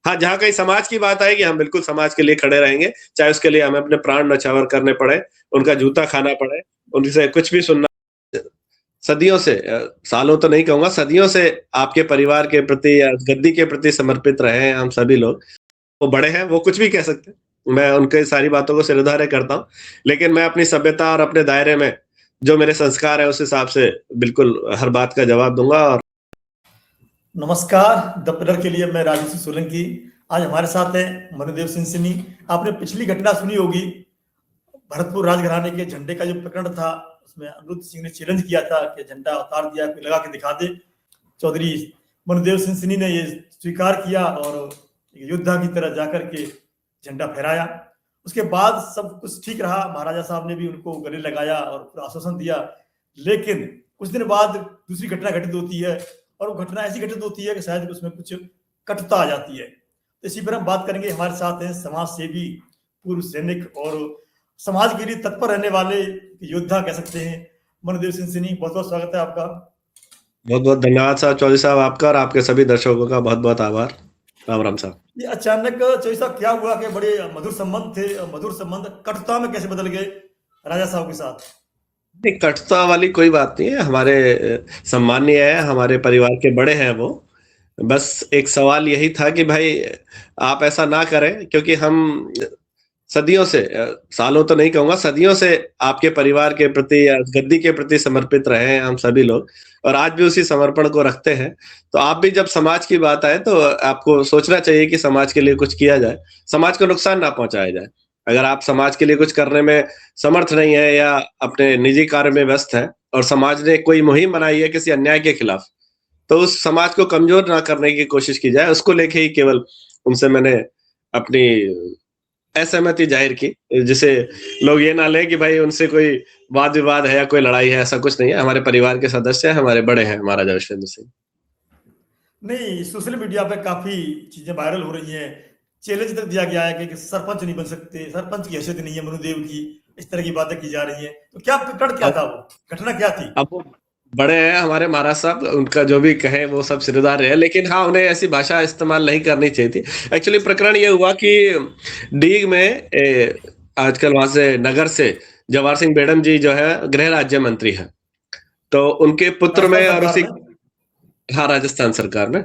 हाँ, जहाँ कहीं समाज की बात आएगी, हम बिल्कुल समाज के लिए खड़े रहेंगे, चाहे उसके लिए हमें अपने प्राण न्यौछावर करने पड़े, उनका जूता खाना पड़े, उनसे कुछ भी सुनना सदियों से सालों तो नहीं कहूँगा, सदियों से आपके परिवार के प्रति या गद्दी के प्रति समर्पित रहे हैं हम सभी लोग। वो बड़े हैं, वो कुछ भी कह सकते हैं। मैं उनके सारी बातों को सिरधार्य करता हूँ, लेकिन मैं अपनी सभ्यता और अपने दायरे में जो मेरे संस्कार हैं, उस हिसाब से बिल्कुल हर बात का जवाब दूँगा और नमस्कार, द पिलर के लिए मैं राजू सोलंकी। आज हमारे साथ हैं मनुदेव सिंह सिनी। आपने पिछली घटना सुनी होगी, भरतपुर राजघराने के झंडे का जो प्रकरण था, उसमें अनिरुद्ध सिंह ने चैलेंज किया था कि झंडा उतार दिया, कोई लगा के दिखा दे। चौधरी मनुदेव सिंह सिनी ने ये स्वीकार किया और योद्धा की तरह जाकर के झंडा फहराया। उसके बाद सब कुछ ठीक रहा, महाराजा साहब ने भी उनको गले लगाया और आश्वासन दिया। लेकिन कुछ दिन बाद दूसरी घटना घटित होती है और वो घटना ऐसी घटित होती है कि शायद उसमें कुछ कटुता आ जाती है। तो इसी पर हम बात करेंगे। हमारे साथ हैं समाज सेवी, पूर्व सैनिक और समाज के लिए तत्पर रहने वाले योद्धा कह सकते हैं, मनुदेव सिंह सिनी। बहुत बहुत स्वागत है आपका। बहुत बहुत धन्यवाद साहब चौधरी साहब, आपका और आपके सभी दर्शकों का बहुत बहुत आभार। राम राम साहब। ये अचानक चौधरी साहब क्या हुआ कि बड़े मधुर संबंध थे, मधुर संबंध कटुता में कैसे बदल गए राजा साहब के साथ? नहीं, कटुता वाली कोई बात नहीं है, हमारे सम्मानीय है, हमारे परिवार के बड़े हैं वो। बस एक सवाल यही था कि भाई आप ऐसा ना करें, क्योंकि हम सदियों से सालों तो नहीं कहूँगा, सदियों से आपके परिवार के प्रति या गद्दी के प्रति समर्पित रहे हैं हम सभी लोग, और आज भी उसी समर्पण को रखते हैं। तो आप भी जब समाज की बात आए तो आपको सोचना चाहिए कि समाज के लिए कुछ किया जाए, समाज को नुकसान ना पहुँचाया जाए। अगर आप समाज के लिए कुछ करने में समर्थ नहीं है या अपने निजी कार्य में व्यस्त हैं और समाज ने कोई मुहिम बनाई है किसी अन्याय के खिलाफ, तो उस समाज को कमज़ोर ना करने की कोशिश की जाए। उसको लेके ही केवल उनसे मैंने अपनी असहमति जाहिर की, जिसे लोग ये ना लें कि भाई उनसे कोई वाद-विवाद है या कोई लड़ाई है, ऐसा कुछ नहीं है। हमारे परिवार के सदस्य हैं, हमारे बड़े हैं महाराजा विश्वेंद्र सिंह। नहीं, सोशल मीडिया पे काफी चीजें वायरल हो रही हैं। चैलेंज तक दिया गया है कि सरपंच नहीं बन सकते, सरपंच की हैसियत नहीं है मनुदेव की, इस तरह की बातें की जा रही हैं। तो क्या प्रकरण क्या अब था, वो घटना क्या थी? अब वो बड़े हैं हमारे महाराज साहब, उनका जो भी कहें वो सब सिरदार है, लेकिन हाँ, उन्हें ऐसी भाषा इस्तेमाल नहीं करनी चाहिए थी। एक्चुअली प्रकरण ये हुआ कि डीग में आजकल वहाँ से नगर से जवाहर सिंह बेडम जी जो है गृह राज्य मंत्री हैं। तो उनके पुत्र राजस्थान में और सरकार उसी में? हाँ, राजस्थान सरकार में।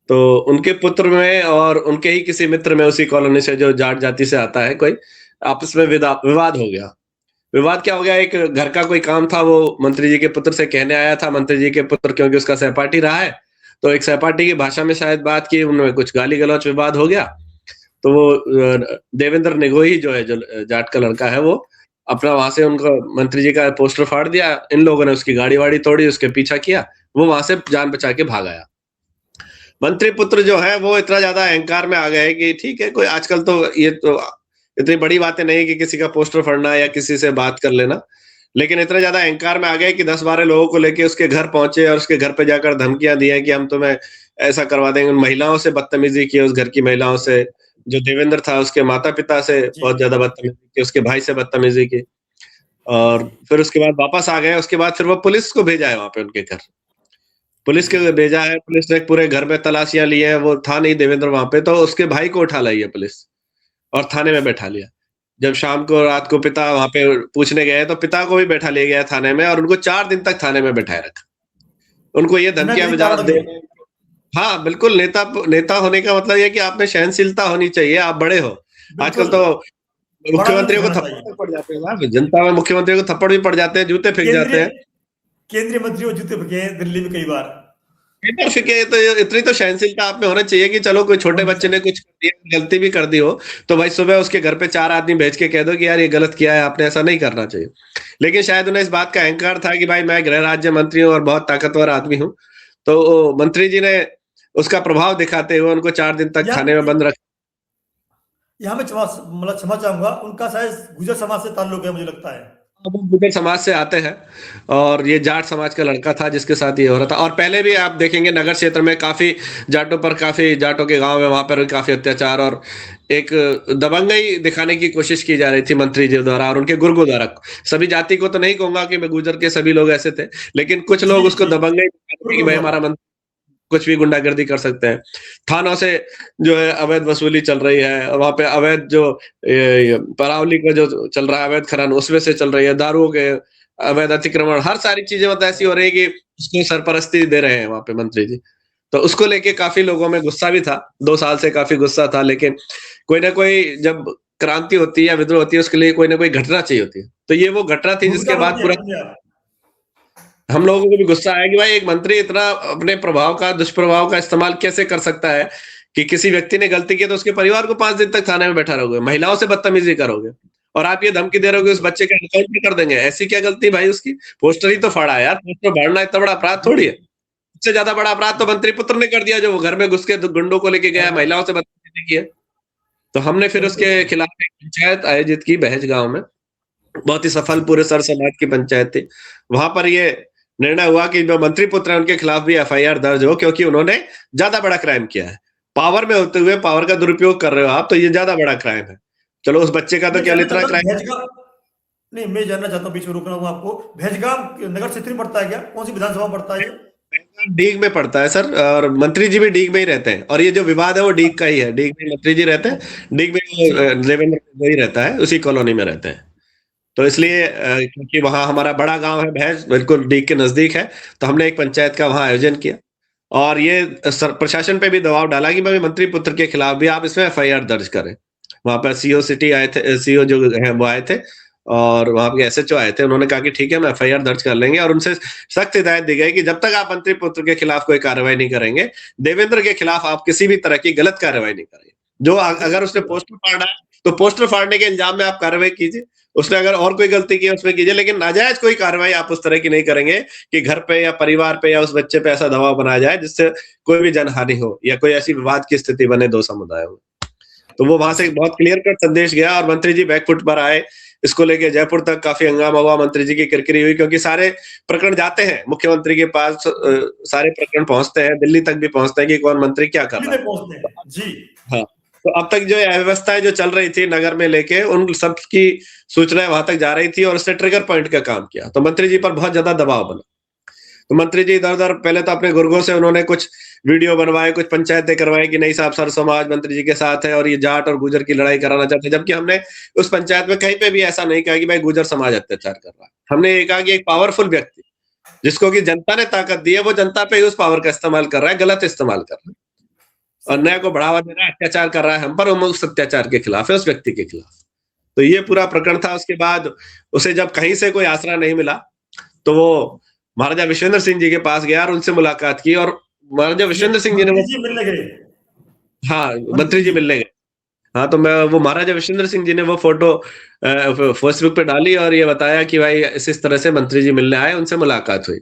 तो उनके पुत्र में और उनके ही किसी मित्र में उसी कॉलोनी से जो जाट जाति से आता है कोई, आपस में विवाद हो गया। विवाद क्या हो गया, एक घर का कोई काम था, वो मंत्री जी के पुत्र से कहने आया था। मंत्री जी के पुत्र क्योंकि उसका सहपाठी रहा है, तो एक सहपाठी की भाषा में शायद बात की, उनमें कुछ गाली-गलौच विवाद हो गया। तो वो देवेंद्र निगोही जो है, जो जाट का लड़का है, वो अपना वहाँ से उनको मंत्री जी का पोस्टर फाड़ दिया। इन लोगों ने उसकी गाड़ी-वाड़ी तोड़ी, उसके पीछा किया। वो वहाँ से जान बचा के भाग आया। मंत्री पुत्र जो है वो इतना ज़्यादा अहंकार में आ गए कि ठीक है, कोई आजकल तो ये तो इतनी बड़ी बातें नहीं है कि किसी का पोस्टर फाड़ना या किसी से बात कर लेना। लेकिन इतने ज़्यादा अहंकार में आ गए कि 10-12 लोगों को लेके उसके घर पहुँचे और उसके घर पे जाकर धमकियाँ दी हैं कि हम तुम्हें ऐसा करवा देंगे। उन महिलाओं से बदतमीज़ी की, उस घर की महिलाओं से। जो देवेंद्र था उसके माता-पिता से जी। बहुत ज़्यादा बदतमीज़ी की, उसके भाई से बदतमीज़ी की। और फिर उसके बाद वापस आ गए, उसके बाद फिर वो पुलिस को भेजा है वहाँ पे उनके घर। पुलिस जी। के भेजा है, पुलिस ने पूरे घर में तलाशियाँ ली हैं, वो था नहीं देवेंद्र वहाँ पे, तो उसके भाई को उठा लाई है पुलिस और थाने में बैठा लिया। जब शाम को रात को पिता वहाँ पे पूछने गए, तो पिता को भी बैठा लिया गया थाने में और उनको 4 दिन तक थाने में बैठाए रखा। उनको ये बिना धमकियाँ किसी विजा कारण दे के? हाँ, बिल्कुल नेता होने का मतलब ये है कि आप में सहनशीलता होनी चाहिए, आप बड़े हो। आजकल बिल्कुल। तो बड़ा नहीं मुख्यमंत्रियों को दिखाना थप्पड़ चाहिए। तक पड़ जाते हैं साहब, जनता में मुख्यमंत्रियों को थप्पड़ भी पड़ जाते हैं, जूते फेंक जाते केंद्रीय हैं। केंद्रीय मंत्री और जूते फेंके हैं दिल्ली में कई बार। लीडरशिप के तो इतनी तो सहनशीलता आप में होना चाहिए कि चलो कोई छोटे होनी बच्चे ने चाहिए। कुछ कर दिया, गलती भी कर दी हो, तो भाई सुबह उसके घर पे 4 आदमी भेज के कह दो कि यार ये गलत किया है आपने, ऐसा नहीं करना चाहिए। लेकिन शायद उन्हें इस बात का अहंकार था कि भाई मैं गृह राज्य मंत्री हूँ और बहुत ताकतवर आदमी हूँ। तो मंत्री जी ने उसका प्रभाव दिखाते हुए उनको 4 दिन तक थाने में यहाँ बंद रख यहाँ मैं क्षमा चाहूंगा, उनका शायद गुजर समाज से ताल्लुक है, मुझे लगता है। वो गुर्जर समाज से आते हैं और ये जाट समाज का लड़का था जिसके साथ ये हो रहा था। और पहले भी आप देखेंगे नगर क्षेत्र में काफ़ी जाटों पर, काफ़ी जाटों के गाँव में वहाँ पर भी काफ़ी अत्याचार और एक दबंगई दिखाने की कोशिश की जा रही थी मंत्री जी द्वारा और उनके गुर्गों द्वारा। सभी जाति को तो नहीं कहूँगा कि मैं गुर्जर के सभी लोग ऐसे थे, लेकिन कुछ लोग जी उसको जी। दबंगई दिखाते थे कि गुरु भाई द्वारा। हमारा मंत्री कुछ भी गुंडागर्दी कर सकते हैं। थानों से जो है अवैध वसूली चल रही है, वहाँ पे अवैध जो परावली का जो चल रहा है अवैध खनन उसमें से चल रही है, दारुओं के अवैध अतिक्रमण, हर सारी चीजें मतलब ऐसी हो रही है कि उसको सरपरस्ती दे रहे हैं वहाँ पे मंत्री जी। तो उसको लेके काफ़ी लोगों में गुस्सा भी था, 2 साल से काफ़ी गुस्सा था, लेकिन कोई ना कोई जब क्रांति होती है या विद्रोह होती है उसके लिए कोई ना कोई घटना चाहिए होती है। तो ये वो घटना थी भूमिका जिसके बाद बनती है पूरा अपने आप। हम लोगों को भी गुस्सा आया कि भाई एक मंत्री इतना अपने प्रभाव का दुष्प्रभाव का इस्तेमाल कैसे कर सकता है कि किसी व्यक्ति ने गलती की तो उसके परिवार को 5 दिन तक थाने में बैठा रहोगे, महिलाओं से बदतमीजी करोगे और आप ये धमकी दे रहे हो कि उस बच्चे का एनकाउंटर कर देंगे। ऐसी क्या गलती भाई उसकी? पोस्टर ही तो फाड़ा है यार, पोस्टर फाड़ना इतना बड़ा अपराध थोड़ी है। सबसे ज्यादा बड़ा अपराध तो मंत्री पुत्र ने कर दिया जो वो घर में घुस के गुंडों को लेके गया, हाँ, महिलाओं से बदतमीजी की है। तो हमने फिर बिल्कुल उसके सही। खिलाफ एक पंचायत आयोजित की बहज गाँव में। बहुत ही सफल पूरे सर समाज की पंचायत थी। वहाँ पर ये निर्णय हुआ कि जो मंत्री पुत्र हैं उनके खिलाफ भी एफआईआर दर्ज हो क्योंकि उन्होंने ज़्यादा बड़ा क्राइम किया है। पावर में होते हुए पावर का दुरुपयोग कर रहे हो आप तो ये ज़्यादा बड़ा क्राइम है। चलो उस बच्चे का तो मैं केवल जानना इतना चाहता हूँ क्राइम भैजगांव, नहीं मैं जानना चाहता हूँ, बीच में रोक रहा हूँ आपको। भैजगांव नगर क्षेत्र में पड़ता है क्या? कौन सी विधानसभा में पड़ता है ये? डीग में पड़ता है सर और मंत्री जी भी डीग में ही रहते हैं और ये जो विवाद है वो डीग का ही है। डीग में मंत्री जी रहते हैं, डीग में जी देवेंद्र वही रहता है, उसी कॉलोनी में रहते हैं। तो इसलिए क्योंकि वहाँ हमारा बड़ा गाँव है भैंस, बिल्कुल डीग के नज़दीक है, तो हमने एक पंचायत का वहाँ आयोजन किया और ये प्रशासन पे भी दबाव डाला कि भाई मंत्री पुत्र के खिलाफ भी आप इसमें एफआईआर दर्ज करें। वहाँ पर सीओ सिटी आए थे, सीओ जो है वो आए थे और वहाँ के एसएचओ आए थे। उन्होंने कहा कि ठीक है, हम एफआईआर दर्ज कर लेंगे और उनसे सख्त हिदायत दी गई कि जब तक आप मंत्री पुत्र के खिलाफ कोई कार्रवाई नहीं करेंगे, देवेंद्र के खिलाफ आप किसी भी तरह की गलत कार्रवाई नहीं करेंगे। जो अगर उसने पोस्टर फाड़ा है, तो पोस्टर फाड़ने के इल्जाम में आप कार्रवाई कीजिए। उसने अगर और कोई गलती की है उसमें कीजिए, लेकिन नाजायज कोई कार्रवाई आप उस तरह की नहीं करेंगे कि घर पे या परिवार पे या उस बच्चे पे ऐसा दबाव बनाया जाए जिससे कोई भी जनहानि हो या कोई ऐसी विवाद की स्थिति बने 2 समुदायों में। तो वो वहां से बहुत क्लियर कट संदेश गया और मंत्री जी बैकफुट पर आए। इसको लेके जयपुर तक काफी हंगामा हुआ, मंत्री जी की किरकिरी हुई क्योंकि सारे प्रकरण जाते हैं मुख्यमंत्री के पास, सारे प्रकरण पहुंचते हैं, दिल्ली तक भी पहुंचते हैं कि कौन मंत्री क्या कर रहा दिल्ली है। तक पहुंचते हैं जी। हाँ, तो अब तक जो अव्यवस्थाएं जो चल रही थी नगर में लेके उन सब की सूचनाएं वहां तक जा रही थी और उसने ट्रिगर पॉइंट का काम किया। तो मंत्री जी पर बहुत ज्यादा दबाव बना। तो मंत्री जी इधर-उधर पहले तो अपने गुर्गों से उन्होंने कुछ वीडियो बनवाए, कुछ पंचायतें करवाई कि नहीं साहब सर समाज मंत्री जी के साथ है और ये जाट और गुर्जर की लड़ाई कराना चाहते हैं। जबकि हमने उस पंचायत में कहीं पे भी ऐसा नहीं कहा कि भाई गुर्जर समाज अत्याचार कर रहा है। हमने ये कहा कि एक पावरफुल व्यक्ति जिसको कि जनता ने ताकत दी है, वो जनता पे ही उस पावर का इस्तेमाल कर रहा है, गलत इस्तेमाल कर रहा है। अन्याय को बढ़ावा दे रहा है, अत्याचार कर रहा है हम पर, हम उस अत्याचार के खिलाफ है, उस व्यक्ति के खिलाफ। तो ये पूरा प्रकरण था। उसके बाद उसे जब कहीं से कोई आसरा नहीं मिला, तो वो महाराजा विश्वेंद्र सिंह जी के पास गया और उनसे मुलाकात की और महाराजा विश्वेंद्र सिंह जी ने मंत्री वो जी मिलने गए। हाँ, मंत्री मंत्री जी जी। मिलने गए। हाँ, तो मैं वो महाराजा विश्वेंद्र सिंह जी ने वो फ़ोटो फेसबुक पे डाली और ये बताया कि भाई इस तरह से मंत्री जी मिलने आए, उनसे मुलाकात हुई।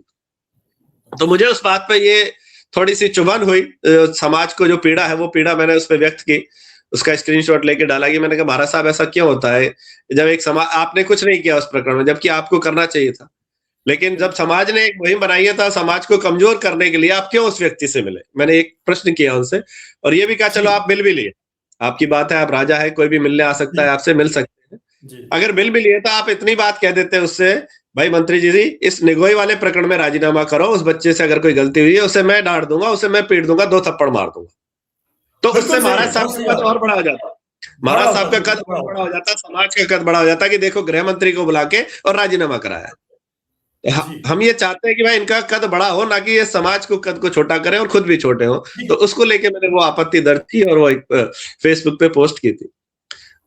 तो मुझे उस बात पे ये थोड़ी-सी चुभन हुई, समाज को जो पीड़ा है वो पीड़ा मैंने उस पे व्यक्त की। उसका स्क्रीनशॉट लेके डाला कि मैंने कहा महाराज साहब ऐसा क्यों होता है? जब एक आपने कुछ नहीं किया उस प्रकरण में, जबकि आपको करना चाहिए था। लेकिन जब समाज ने एक मुहिम बनाई है था समाज को कमज़ोर करने के लिए, आप क्यों उस व्यक्ति से मिले? मैंने एक प्रश्न किया उनसे और ये भी कहा जी चलो आप मिल भी लिए। आपकी बात है, आप राजा हैं, कोई भी मिलने आ सकता जी है, आपसे मिल सकते हैं। जी। अगर मिल भी लिए तो आप इतनी बात कह देते उससे, भाई मंत्री जी इस निगोई वाले प्रकरण में राजीनामा करो, उस बच्चे से अगर कोई गलती हुई है उसे मैं डाँट दूँगा, उसे मैं पीट दूँगा, 2 थप्पड़ मार दूँगा। तो उससे बिल्कुल सही महाराज है, साहब बहुत सही का कद बात और बड़ा हो जाता। बड़ा महाराज होता साहब का है, कद बिल्कुल बड़ा और बड़ा होता हो जाता, समाज का कद बड़ा हो जाता कि देखो गृह मंत्री को बुला के और राजीनामा कराया। है। जी हम ये चाहते हैं कि भाई इनका कद बड़ा हो, ना कि ये समाज को कद को छोटा करें और खुद भी छोटे हों। जी तो उसको लेके मैंने वो आपत्ति दर्ज की और वो एक फेसबुक पे पोस्ट की थी।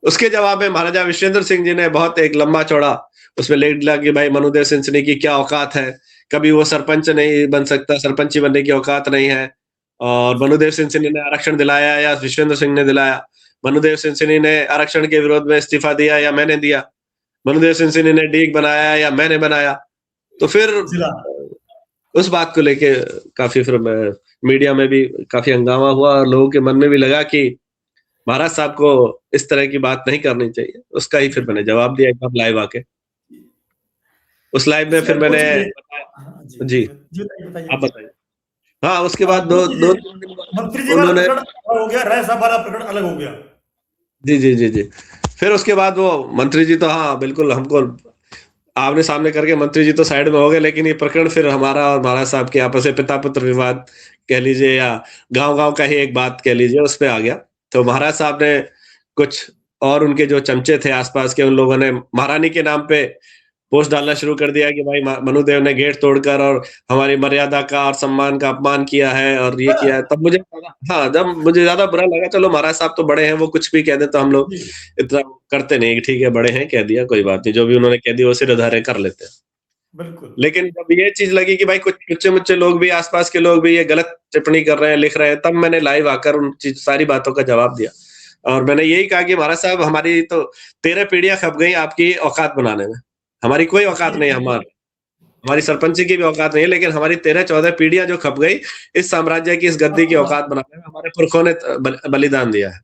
उसके जवाब में महाराजा विश्वेंद्र सिंह जी ने बहुत एक लंबा-चौड़ा उसमें लिख दिया कि भाई मनुदेव सिंह की क्या औकात है, कभी वो सरपंच नहीं बन सकता, सरपंची बनने की औकात नहीं है। और मनुदेव सिंह ने आरक्षण दिलाया या विश्वेंद्र सिंह ने दिलाया? मनुदेव सिंह ने आरक्षण के विरोध में इस्तीफा दिया या मैंने दिया? मनुदेव सिंह ने डीग बनाया या मैंने बनाया? तो फिर जिला। उस बात को लेके काफ़ी फिर मैं मीडिया में भी काफ़ी हंगामा हुआ और लोगों के मन में भी लगा कि महाराज साहब को इस तरह की बात नहीं करनी चाहिए। उसका ही फिर मैंने जवाब दिया एकदम लाइव आके। उस लाइव में फिर इसमें दो मैंने चीजें। हाँ, जी बताया। जी, जी बताइए बताइए आप जी। बताइए। हाँ, उसके बाद दो 2-3 चीजें, दिन बाद मंत्री जी वाला उन्होंने प्रकरण अलग हो गया, राय साहब वाला प्रकरण अलग हो गया। जी, जी, जी, जी। फिर उसके बाद वो मंत्री जी तो हाँ, बिल्कुल हमको आमने-सामने करके मंत्री जी तो साइड में हो गए, लेकिन ये प्रकरण फिर हमारा और महाराज साहब के आपस में पिता-पुत्र विवाद कह लीजिए या गाँव-गाँव का ही एक बात कह लीजिए, उस पे आ गया। तो महाराज साहब ने कुछ और उनके जो चमचे थे आस-पास के, उन लोगों ने महारानी के नाम पे पोस्ट डालना शुरू कर दिया कि भाई मनुदेव ने गेट तोड़कर और हमारी मर्यादा का और सम्मान का अपमान किया है और ये किया है। तब मुझे लगा, हाँ, जब मुझे ज़्यादा बुरा लगा, चलो महाराज साहब तो बड़े हैं, वो कुछ भी कह दें तो हम लोग जी, इतना करते नहीं कि ठीक है, बड़े हैं, कह दिया, कोई बात नहीं, जो भी उन्होंने कह दिया वो सिर कर लेते हैं। बिल्कुल। लेकिन जब ये चीज़ लगी कि भाई कुछ लुच्चे-मुच्चे लोग भी, आस-पास के लोग भी ये गलत टिप्पणी कर रहे हैं, लिख रहे हैं, तब मैंने लाइव आकर उन चीज़ सारी बातों का जवाब दिया। और मैंने यही कहा कि महाराज साहब, हमारी तो 13 पीढ़ियाँ खप गई आपकी औकात बनाने में। हमारी कोई औकात जी, नहीं है, बिल्कुल। हमारी सरपंची की भी औकात नहीं है, लेकिन हमारी 13-14 पीढ़ियाँ जो खप गई, इस साम्राज्य की, इस हाँ, गद्दी की हाँ, औकात बनाने में हमारे पुरखों ने बलिदान दिया है।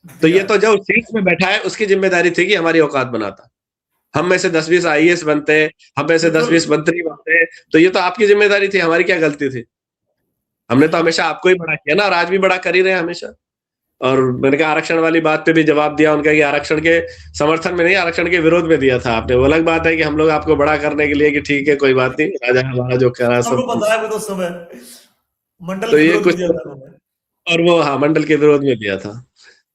तो दिया ये है। तो जो सीट में बैठा है, उसकी ज़िम्मेदारी थी कि हमारी औकात बनाता। हम में से 10-20 आईएएस बनते, हम में से बिल्कुल। 10-20 मंत्री बनते, तो ये तो आपकी ज़िम्मेदारी थी, हमारी क्या गलती थी? हमने तो जी, हमेशा आपको ही बड़ा किया ना, और आज भी बड़ा कर ही रहे हैं हमेशा। और मैंने कहा आरक्षण वाली बात पे भी जवाब दिया उनका कि आरक्षण के समर्थन में नहीं, आरक्षण के विरोध में दिया था आपने। वो अलग बात है कि हम लोग आपको बड़ा करने के लिए कि ठीक है, कोई बात नहीं, राजा हमारा जो कह रहा है सब। सबको पता है वो तो उस समय मंडल तो के ये विरोध में कुछ, दिया था उन्होंने। और वो हाँ, मंडल के विरोध में दिया था।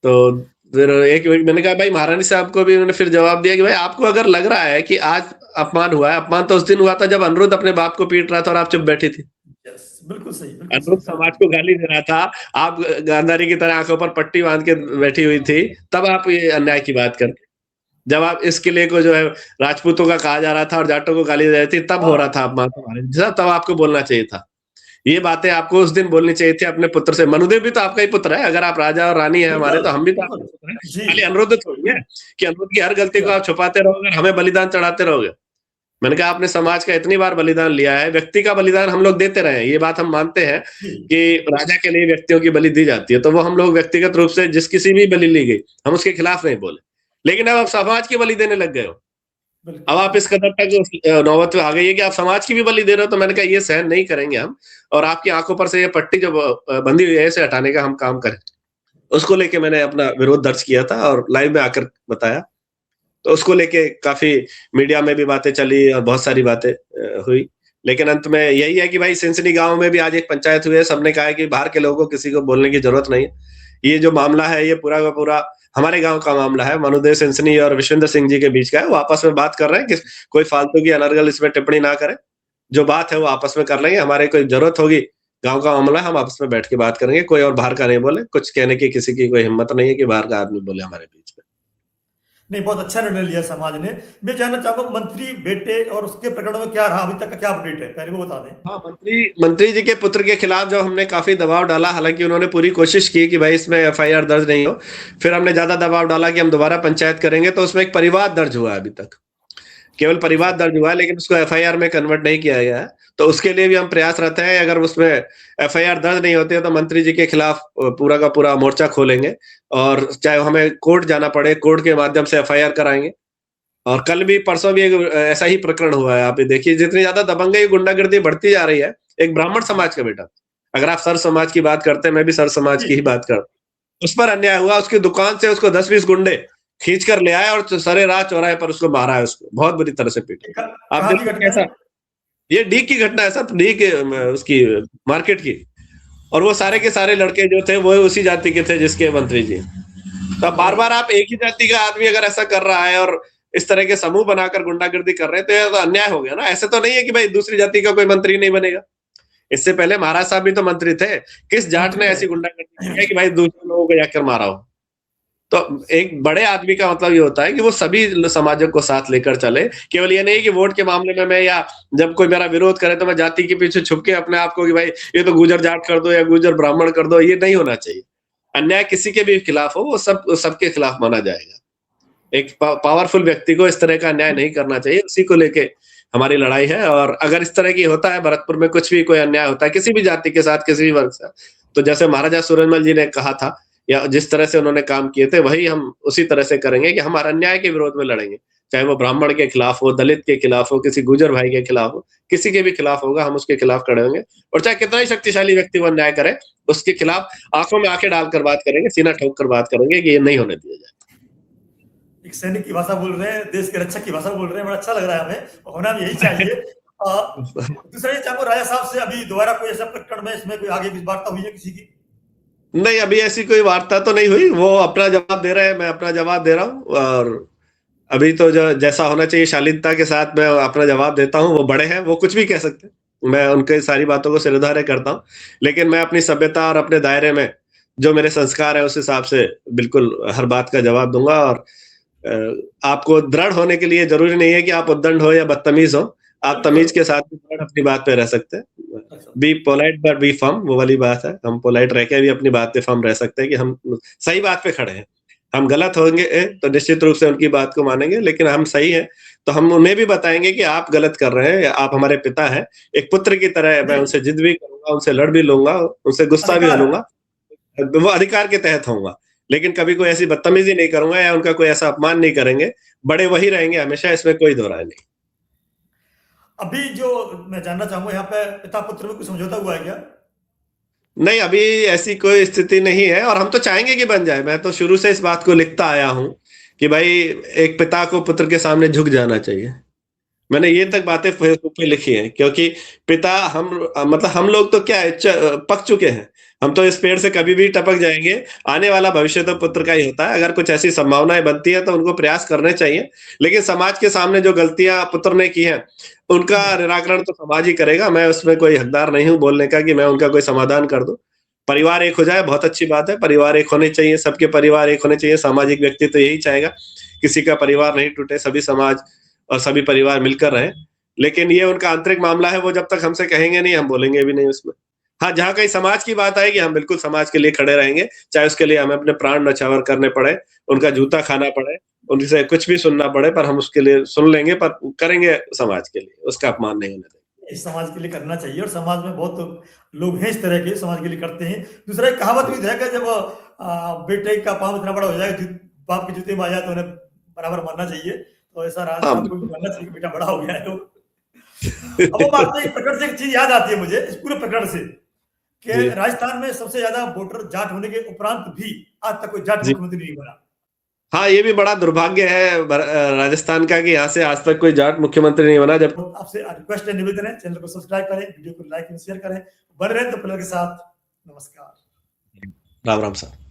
तो फिर एक मैंने कहा भाई महारानी साहब को भी उन्होंने फिर जवाब दिया कि भाई आपको अगर लग रहा है कि आज अपमान हुआ है, अपमान तो उस दिन हुआ था जब अनिरुद्ध अपने बाप को पीट रहा था और आप चुप बैठी थी। यस, बिल्कुल सही अनिरुद्ध कहा समाज आपने। को गाली दे रहा था, आप गांधारी की तरह आँखों पर पट्टी बाँध के बैठी हुई थी, तब आप ये अन्याय की बात कर, जब आप इस किले को जो है राजपूतों का कहा जा रहा था और जाटों को गाली दे रही थी, तब हो हाँ, रहा था अपमान तुम्हारे साथ, तब आपको बोलना चाहिए था। ये बातें आपको उस दिन बोलनी चाहिए थी अपने पुत्र से। मनुदेव भी तो आपका ही पुत्र है, अगर आप राजा और रानी हैं हमारे, बिल्कुल, तो हम भी तो बिल्कुल। आपके पुत्र हैं। जी, खाली अनिरुद्ध थोड़ी है कि अनिरुद्ध की हर गलती सही को बात। आप छुपाते रहोगे और हमें बलिदान चढ़ाते रहोगे। मैंने कहा आपने समाज का इतनी बार बलिदान लिया है, व्यक्ति का बलिदान हम लोग देते रहे हैं, ये बात हम मानते हैं जी, कि राजा के लिए व्यक्तियों की बलि दी जाती है, तो वो हम लोग व्यक्तिगत रूप से जिस किसी भी बलि ली गई, हम उसके खिलाफ नहीं बोले। लेकिन अब आप समाज की बलि देने लग गए हो। अब बिल्कुल। आप इस कदर तक नौबत में आ गई है कि आप समाज की भी बलि दे रहे हो, तो मैंने कहा ये सहन नहीं करेंगे हम, और आपकी आँखों पर से ये पट्टी जो बंधी हुई है, इसे हटाने का हम काम करें। उसको लेके मैंने अपना विरोध दर्ज किया था और लाइव में आकर बताया। तो उसको लेके काफ़ी मीडिया में भी बातें चली और बहुत सारी बातें हुई। लेकिन अंत में यही है कि भाई सिनसिनी गाँव में भी आज एक पंचायत हुई है, सबने कहा है कि बाहर के लोगों को किसी को बोलने की ज़रूरत नहीं है। ये जो मामला है, ये पूरा का पूरा हमारे गाँव का मामला है, मनुदेव सिनसिनी और विश्वेंद्र सिंह जी के बीच का है। वो आपस में बात कर रहे हैं कि कोई फालतू की अनर्गल इसमें टिप्पणी ना करें। जो बात है वो आपस में कर लेंगे, हमारे कोई ज़रूरत होगी, गाँव का मामला है, हम आपस में बैठ के बात करेंगे, कोई और बाहर का नहीं बोले। कुछ कहने की किसी की कोई हिम्मत नहीं है कि बाहर का आदमी बोले हमारे बीच में। नहीं, बहुत अच्छा निर्णय लिया समाज ने। मैं जानना चाहूँगा मंत्री बेटे और उसके प्रकरण में क्या रहा, अभी तक का क्या अपडेट है? पहले वो बता दें। हाँ, मंत्री मंत्री जी के पुत्र के खिलाफ जब हमने काफ़ी दबाव डाला, हालाँकि उन्होंने पूरी कोशिश की कि भाई इसमें एफआईआर दर्ज नहीं हो। फिर हमने ज़्यादा दबाव डाला कि हम दोबारा पंचायत करेंगे, तो उसमें एक परिवाद दर्ज हुआ है अभी तक। केवल अच्छा, परिवाद दर्ज हुआ है, लेकिन उसको एफआईआर में कन्वर्ट नहीं किया गया है। तो उसके लिए भी हम प्रयासरत हैं, अगर उसमें एफआईआर दर्ज नहीं होती है, तो मंत्री जी के खिलाफ पूरा का पूरा मोर्चा खोलेंगे और चाहे हमें कोर्ट जाना पड़े, कोर्ट के माध्यम से एफआईआर कराएँगे। और कल भी परसों भी एक ऐसा ही प्रकरण हुआ है। आप ये देखिए जितनी ज़्यादा दबंगई, गुंडागर्दी बढ़ती जा रही है, एक ब्राह्मण समाज का बेटा, अगर आप सर समाज की बात करते हैं, मैं भी सर समाज की ही जी, बात कर, उस पर अन्याय हुआ, उसकी दुकान से उसको 10-20 गुंडे खींच कर ले आए और सरेराह चौराहे पर उसको मारा है उसको, बहुत बुरी तरह से पीटा। आप कहाँ की देखिए घटना है? कैसा, ये डी की घटना है सर, डी के उसकी मार्केट की, और वो सारे अच्छा, के सारे लड़के जो थे, वो उसी जाति के थे जिसके मंत्री जी। तो बहुत बार-बार आप एक ही जाति का आदमी अगर ऐसा कर रहा है और इस तरह के समूह बनाकर गुंडागर्दी कर रहे हैं, तो ये तो अन्याय हो गया ना। ऐसे तो नहीं है कि भाई दूसरी जाति का कोई मंत्री नहीं बनेगा। इससे पहले महाराज साहब भी तो मंत्री थे। किस जाट मंत्री ने रहे। ऐसी गुंडागर्दी की है कि भाई दूसरे लोगों को जाकर मारा हो? तो एक बड़े आदमी का मतलब ये होता है कि वो सभी समाजों को साथ लेकर चले। केवल ये नहीं कि वोट के मामले में मैं, या जब कोई मेरा विरोध करे तो मैं जाति के पीछे छुप के अपने आप को कि भाई ये तो गुर्जर जाट कर दो या गुर्जर ब्राह्मण कर दो, ये नहीं होना चाहिए। अन्याय किसी के भी खिलाफ हो, वो सबके खिलाफ माना जाएगा। एक पावरफुल व्यक्ति को इस तरह का अन्याय नहीं करना चाहिए, उसी को लेके हमारी लड़ाई है। और अगर इस तरह की होता है भरतपुर में, कुछ भी कोई अन्याय होता है किसी भी जाति के साथ, किसी भी वर्ग से, तो जैसे महाराजा सूरजमल जी ने कहा था या जिस तरह से उन्होंने काम किए थे, वही हम उसी तरह से करेंगे कि हम हर अन्याय के विरोध में लड़ेंगे। चाहे वो ब्राह्मण के खिलाफ हो, दलित के खिलाफ हो, किसी गुर्जर भाई के खिलाफ हो, किसी के भी खिलाफ होगा, हम उसके खिलाफ खड़े होंगे। और चाहे कितना ही शक्तिशाली व्यक्ति वो अन्याय करे, उसके खिलाफ आँखों में आँखें डालकर बात करेंगे, सीना ठोक कर बात करेंगे कि ये नहीं होने दिया जाए। एक सैनिक की भाषा बोल रहे हैं, देश के रक्षक की भाषा बोल रहे हैं, बड़ा अच्छा लग रहा है हमें, होना भी यही चाहिए। दूसरा ये चाहूंगा राजा साहब से, अभी दोबारा कोई ऐसा प्रकरण में इसमें कोई आगे की वार्ता हुई है किसी की? नहीं, अभी ऐसी कोई वार्ता तो नहीं हुई। वो अपना जवाब दे रहे हैं, मैं अपना जवाब दे रहा हूँ। और अभी तो जो जैसा होना चाहिए शालीनता के साथ मैं अपना जवाब देता हूँ। वो बड़े हैं, वो कुछ भी कह सकते हैं, मैं उनके सारी बातों को सिरधार्य करता हूँ। लेकिन मैं अपनी सभ्यता और अपने दायरे में जो मेरे संस्कार है उस हिसाब से बिल्कुल हर बात का जवाब दूंगा। और आपको दृढ़ होने के लिए जरूरी नहीं है कि आप उद्दंड हो या बदतमीज हो। आप तमीज के साथ भी दृढ़ अपनी बात पे रह सकते हैं। Be polite but be firm, वो वाली बात है। हम पोलाइट रह के भी अपनी बात पे फर्म रह सकते हैं कि हम सही बात पे खड़े हैं। हम गलत होंगे तो निश्चित रूप से उनकी बात को मानेंगे, लेकिन हम सही हैं तो हम उन्हें भी बताएंगे कि आप गलत कर रहे हैं। आप हमारे पिता हैं, एक पुत्र की तरह मैं उनसे जिद भी करूंगा, उनसे लड़ भी लूंगा, उनसे गुस्सा भी लूंगा, वो अधिकार के तहत होऊंगा। लेकिन कभी कोई ऐसी बदतमीजी नहीं करूंगा या उनका कोई ऐसा अपमान नहीं करेंगे। बड़े वही रहेंगे हमेशा, इसमें कोई दो राय नहीं। अभी जो मैं जानना चाहूंगा, यहाँ पे पिता पुत्र में कुछ समझौता हुआ है क्या? नहीं, अभी ऐसी कोई स्थिति नहीं है और हम तो चाहेंगे कि बन जाए। मैं तो शुरू से इस बात को लिखता आया हूं कि भाई एक पिता को पुत्र के सामने झुक जाना चाहिए। मैंने ये तक बातें फेसबुक पे लिखी हैं, क्योंकि पिता हम मतलब हम लोग तो क्या है, पक चुके हैं। हम तो इस पेड़ से कभी भी टपक जाएंगे। आने वाला भविष्य तो पुत्र का ही होता है। अगर कुछ ऐसी संभावनाएं बनती है तो उनको प्रयास करने चाहिए। लेकिन समाज के सामने जो गलतियां पुत्र ने की हैं उनका निराकरण तो समाज ही करेगा। मैं उसमें कोई हकदार नहीं हूं बोलने का कि मैं उनका कोई समाधान कर दूं। परिवार एक हो जाए बहुत अच्छी बात है। परिवार एक होने चाहिए, सबके परिवार एक होने चाहिए। सामाजिक व्यक्ति तो यही चाहेगा किसी का परिवार नहीं टूटे, सभी समाज और सभी परिवार मिलकर रहें। लेकिन ये उनका आंतरिक मामला है, वो जब तक हमसे कहेंगे नहीं हम बोलेंगे भी नहीं उसमें। हाँ, जहाँ कहीं समाज की बात आएगी हम बिल्कुल समाज के लिए खड़े रहेंगे, चाहे उसके लिए हमें अपने प्राण न्यौछावर करने पड़े, उनका जूता खाना पड़े, उनसे कुछ भी सुनना पड़े, पर हम उसके लिए सुन लेंगे, पर करेंगे समाज के लिए, उसका अपमान नहीं होने देंगे। इस समाज के लिए करना चाहिए, और समाज में बहुत लोग हैं इस तरह के, समाज के लिए करते हैं। दूसरा एक कहावत भी है कि जब बेटे का पाँव इतना बड़ा हो जाए, बाप के जूते में आ जाए तो उन्हें बराबर मानना चाहिए। तो ऐसा राज हाँ, साहब को भी मानना चाहिए कि बेटा बड़ा हो गया है तो। अब वो बात में एक प्रकरण से एक चीज याद आती है मुझे इस पूरे प्रकरण से, कि जी, राजस्थान में सबसे ज्यादा वोटर जाट होने के उपरांत भी आज तक कोई जाट जी। मुख्यमंत्री नहीं बना। हाँ, ये भी बड़ा दुर्भाग्य है राजस्थान का कि यहाँ से आज तक कोई जाट मुख्यमंत्री नहीं बना। जब तो आपसे रिक्वेस्ट है, निवेदन है, चैनल को सब्सक्राइब करें, वीडियो को लाइक एंड शेयर करें, बने रहें तो पिलर के साथ। नमस्कार। राम राम साहब।